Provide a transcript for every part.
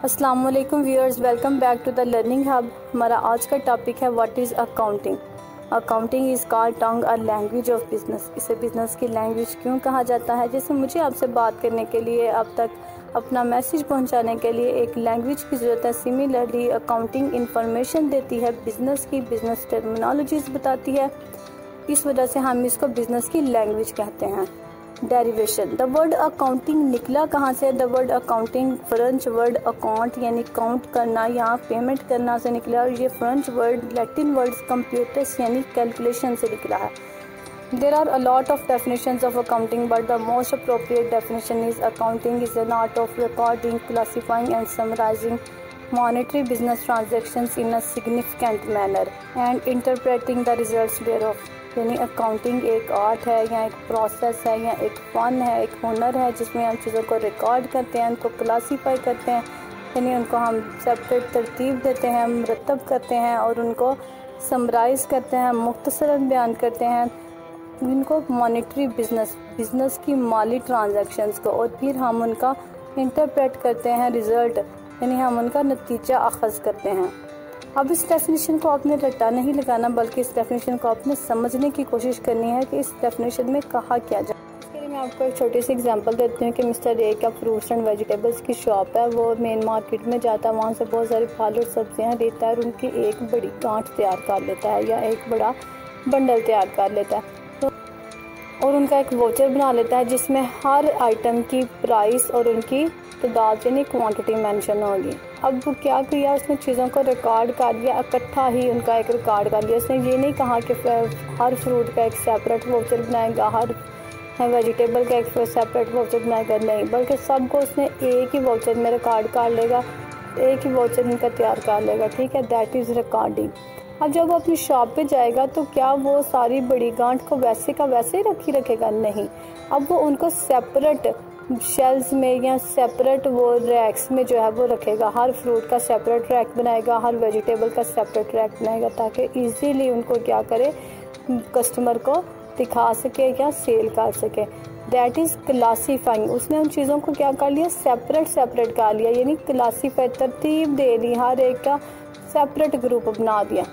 अस्सलाम वालेकुम viewers, welcome back to the learning hub. हमारा आज का टॉपिक है what is accounting. Accounting is called tongue a language of business. इसे बिजनेस की लैंग्वेज क्यों कहा जाता है? जैसे मुझे आपसे बात करने के लिए, अब तक अपना मैसेज पहुंचाने के लिए एक लैंग्वेज की ज़रूरत है। सिमिलरली अकाउंटिंग इंफॉर्मेशन देती है बिजनेस की, बिजनेस टर्मिनोलॉजीज बताती है। इस वजह से हम इसको बिजनेस की लैंग्वेज कहते हैं। डेरिवेशन, द वर्ड अकाउंटिंग निकला कहाँ से? The word accounting French word account यानी काउंट करना या पेमेंट करना से निकला, और ये French word Latin words computers यानी कैलकुलेशन से निकला है। There are a lot of definitions of accounting, but the most appropriate definition is accounting is an art of recording, classifying and summarizing monetary business transactions in a significant manner and interpreting the results thereof। यानी accounting एक art है या एक process है या एक फ़न है, एक हुनर है जिसमें हम चीज़ों को रिकॉर्ड करते हैं, उनको क्लासीफाई करते हैं, यानी उनको हम सेपरेट तरतीब देते हैं, मुरतब करते हैं और उनको समराइज़ करते हैं, मुख्तसरन बयान करते हैं इनको मॉनेटरी बिजनेस की माली ट्रांजैक्शंस को, और फिर हम उनका इंटरप्रेट करते हैं रिज़ल्ट, यानी हम उनका नतीजा अखज़ करते हैं। अब इस डेफिनेशन को आपने रट्टा नहीं लगाना, बल्कि इस डेफिनेशन को आपने समझने की कोशिश करनी है कि इस डेफिनेशन में कहा क्या जाए। इसके लिए मैं आपको एक छोटी सी एग्जांपल देती हूँ कि मिस्टर ए का फ्रूट्स एंड वेजिटेबल्स की शॉप है। वो मेन मार्केट में जाता है, वहाँ से बहुत सारी फल और सब्जियाँ लेता है और उनकी एक बड़ी गांठ तैयार कर लेता है या एक बड़ा बंडल तैयार कर लेता है और उनका एक वाउचर बना लेता है जिसमें हर आइटम की प्राइस और उनकी तादाद यानी क्वांटिटी मेंशन होगी। अब वो क्या किया, उसने चीज़ों को रिकॉर्ड कर लिया, इकट्ठा ही उनका एक रिकॉर्ड कर लिया। उसने ये नहीं कहा कि हर फ्रूट का एक सेपरेट वाउचर बनाएगा, हर वेजिटेबल का एक सेपरेट वाउचर बनाएगा, नहीं, बल्कि सबको उसने एक ही वाउचर में रिकॉर्ड कर लेगा, एक ही वाउचर उनका तैयार कर लेगा। ठीक है, दैट इज़ रिकॉर्डिंग। अब जब वो अपनी शॉप पे जाएगा तो क्या वो सारी बड़ी गांठ को वैसे का वैसे ही रखेगा? नहीं, अब वो उनको सेपरेट शेल्स में या सेपरेट वो रैक्स में जो है वो रखेगा। हर फ्रूट का सेपरेट रैक बनाएगा, हर वेजिटेबल का सेपरेट रैक बनाएगा, ताकि इजीली उनको क्या करे, कस्टमर को दिखा सके या सेल कर सके। That is classifying. उसने उन चीज़ों को क्या कर लिया, सेपरेट कर लिया, यानी क्लासीफाई, तरतीब दे दी, हर एक का सेपरेट ग्रुप बना दिया।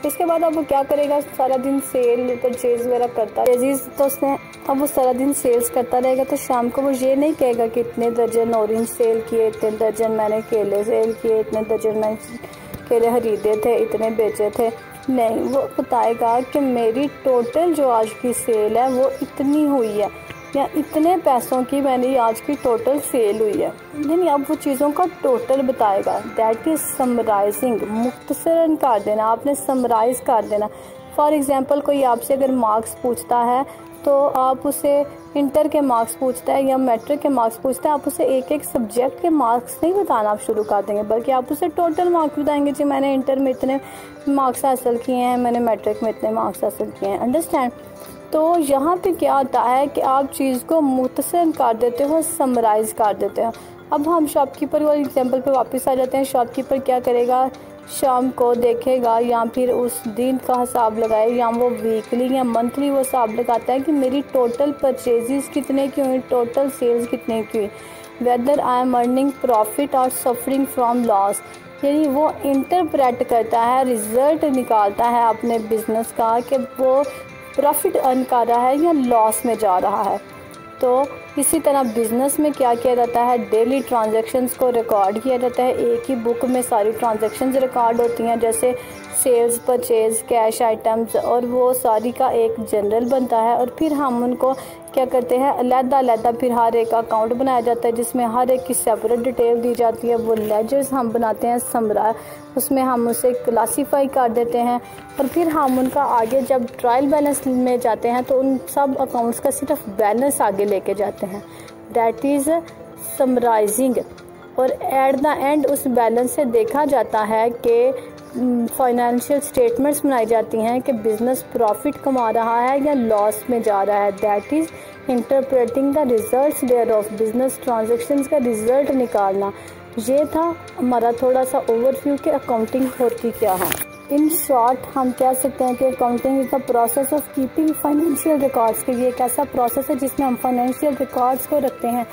इसके बाद अब वो क्या करेगा, सारा दिन सेल परचेज वगैरह करता है। तो उसने अब वो सारा दिन सेल्स करता रहेगा, तो शाम को वो ये नहीं कहेगा कि इतने दर्जन ऑरेंज सेल किए, इतने दर्जन मैंने केले सेल किए, इतने दर्जन मैंने केले खरीदे थे, इतने बेचे थे। नहीं, वो बताएगा कि मेरी टोटल जो आज की सेल है वो इतनी हुई है या इतने पैसों की मैंने आज की टोटल सेल हुई है। यानी अब वो चीज़ों का टोटल बताएगा। दैट इज़ समराइजिंग, मुख्तसरन कर देना, आपने समराइज कर देना। फॉर एग्जांपल कोई आपसे अगर मार्क्स पूछता है तो आप उसे इंटर के मार्क्स पूछता है या मैट्रिक के मार्क्स पूछता है, आप उसे एक एक सब्जेक्ट के मार्क्स नहीं बताना आप शुरू कर देंगे, बल्कि आप उसे टोटल मार्क्स बताएंगे। जी मैंने इंटर में इतने मार्क्स हासिल किए हैं, मैंने मैट्रिक में इतने मार्क्स हासिल किए हैं। अंडरस्टैंड? तो यहाँ पे क्या होता है कि आप चीज़ को मुख्तसर कर देते हो, समराइज़ कर देते हो। अब हम शॉपकीपर वाले एग्जांपल पे वापस आ जाते हैं। शॉपकीपर क्या करेगा, शाम को देखेगा या फिर उस दिन का हिसाब लगाए, या वो वीकली या मंथली वो हिसाब लगाता है कि मेरी टोटल परचेजेस कितने की हुई, टोटल सेल्स कितने की हुई, whether I am earning profit और सफरिंग फ्रॉम लॉस। यानी वो इंटरप्रेट करता है, रिजल्ट निकालता है अपने बिजनेस का कि वो प्रॉफिट अर्न कर रहा है या लॉस में जा रहा है। तो इसी तरह बिजनेस में क्या किया जाता है, डेली ट्रांजैक्शंस को रिकॉर्ड किया जाता है। एक ही बुक में सारी ट्रांजैक्शंस रिकॉर्ड होती हैं, जैसे सेल्स, परचेज, कैश आइटम्स, और वो सारी का एक जनरल बनता है। और फिर हम उनको क्या करते हैं, अलग-अलग फिर हर एक अकाउंट बनाया जाता है जिसमें हर एक की सेपरेट डिटेल दी जाती है। वो लेजर्स हम बनाते हैं, उसमें हम उसे क्लासीफाई कर देते हैं, और फिर हम उनका आगे जब ट्रायल बैलेंस में जाते हैं तो उन सब अकाउंट्स का सिर्फ बैलेंस आगे लेके जाते हैं। That is summarising. और एट द एंड उस बैलेंस से देखा जाता है कि फाइनेंशियल स्टेटमेंट्स बनाई जाती हैं कि बिजनेस प्रॉफिट कमा रहा है या लॉस में जा रहा है। That is interpreting the results thereof business transactions का रिजल्ट निकालना। ये था हमारा थोड़ा सा ओवरव्यू कि अकाउंटिंग होती क्या है। इन शॉर्ट हम कह सकते हैं कि accounting is the process of keeping financial records. कि ये एक ऐसा प्रोसेस है जिसमें हम फाइनेंशियल रिकॉर्ड्स को रखते हैं,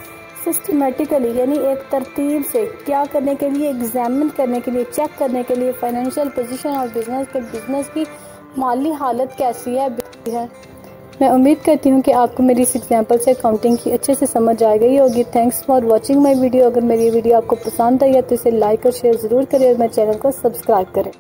सिस्टमेटिकली यानी एक तरतीब से क्या करने के लिए, एग्जामिन करने के लिए, चेक करने के लिए फाइनेंशियल पोजीशन और बिजनेस की माली हालत कैसी है। मैं उम्मीद करती हूँ कि आपको मेरी इस एग्जाम्पल से अकाउंटिंग की अच्छे से समझ आ गई होगी। Thanks for watching my video. अगर मेरी वीडियो आपको पसंद आई है तो इसे लाइक और शेयर ज़रूर करें और मेरे चैनल को सब्सक्राइब करें।